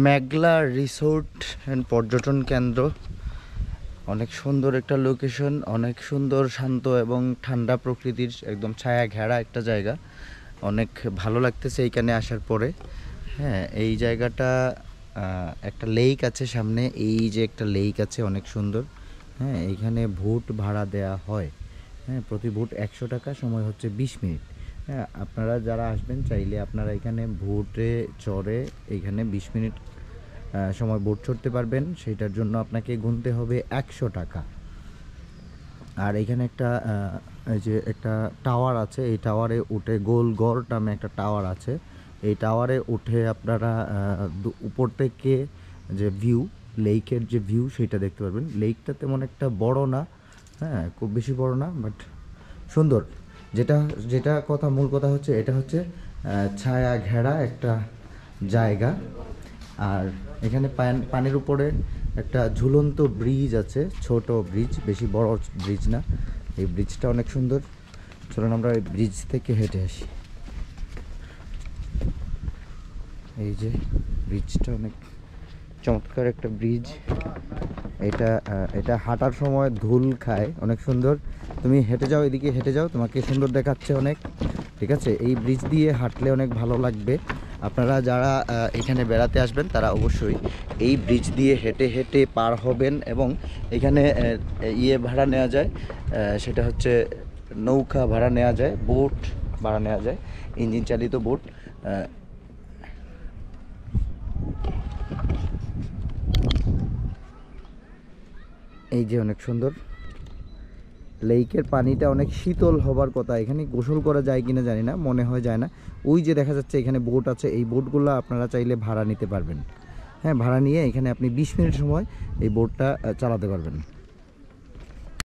Meghla resort and পর্যটন কেন্দ্র। অনেক সুন্দর একটা লোকেশন, অনেক সুন্দর শান্ত এবং ঠান্ডা প্রকৃতির একদম ছায়া ঘেরা একটা জায়গা। অনেক ভালো লাগতেছে এইখানে আসার পরে। হ্যাঁ, এই জায়গাটা একটা লেক আছে সামনে, এই যে একটা লেক আছে অনেক সুন্দর। হ্যাঁ, এইখানে ভোট ভাড়া দেয়া হয়। হ্যাঁ, প্রতি ভোট 100 টাকা, সময় হচ্ছে 20 মিনিট। হ্যাঁ, আপনারা যারা আসবেন চাইলে আপনারা এখানে ভোটে চড়ে এইখানে 20 মিনিট সময় বোট চড়তে পারবেন। সেইটার জন্য আপনাকে গুনতে হবে 100 টাকা। আর এখানে একটা এই যে একটা টাওয়ার আছে, এই টাওয়ারে উঠে গোলগড় নামে একটা টাওয়ার আছে, এই টাওয়ারে উঠে আপনারা উপর থেকে যে ভিউ, লেকের যে ভিউ সেটা দেখতে পারবেন। লেকটা তেমন একটা বড় না, হ্যাঁ খুব বেশি বড় না, বাট সুন্দর। যেটা যেটা কথা, মূল কথা হচ্ছে এটা হচ্ছে ছায়া ঘেরা একটা জায়গা। আর এখানে পানির উপরে একটা ঝুলন্ত ব্রিজ আছে, ছোট ব্রিজ, বেশি বড় ব্রিজ না। এই ব্রিজটা অনেক সুন্দর। চলুন আমরা এই ব্রিজ থেকে হেঁটে আসি। এই যে ব্রিজটা অনেক চমৎকার একটা ব্রিজ। এটা হাঁটার সময় ধুল খায়, অনেক সুন্দর। তুমি হেঁটে যাও, এদিকে হেঁটে যাও, তোমাকে সুন্দর দেখাচ্ছে অনেক। ঠিক আছে, এই ব্রিজ দিয়ে হাঁটলে অনেক ভালো লাগবে। আপনারা যারা এখানে বেড়াতে আসবেন তারা অবশ্যই এই ব্রিজ দিয়ে হেঁটে হেঁটে পার হবেন। এবং এখানে ভাড়া নেওয়া যায়, সেটা হচ্ছে নৌকা ভাড়া নেওয়া যায়, বোট ভাড়া নেওয়া যায়, ইঞ্জিন চালিত বোট। এই যে অনেক সুন্দর লেকের পানিটা অনেক শীতল হবার কথা। এখানে গোসল করা যায় কিনা জানি না, মনে হয় যায় না। ওই যে দেখা যাচ্ছে এখানে বোট আছে, এই বোটগুলো আপনারা চাইলে ভাড়া নিতে পারবেন। হ্যাঁ, ভাড়া নিয়ে এখানে আপনি 20 মিনিট সময় এই বোটটা চালাতে পারবেন।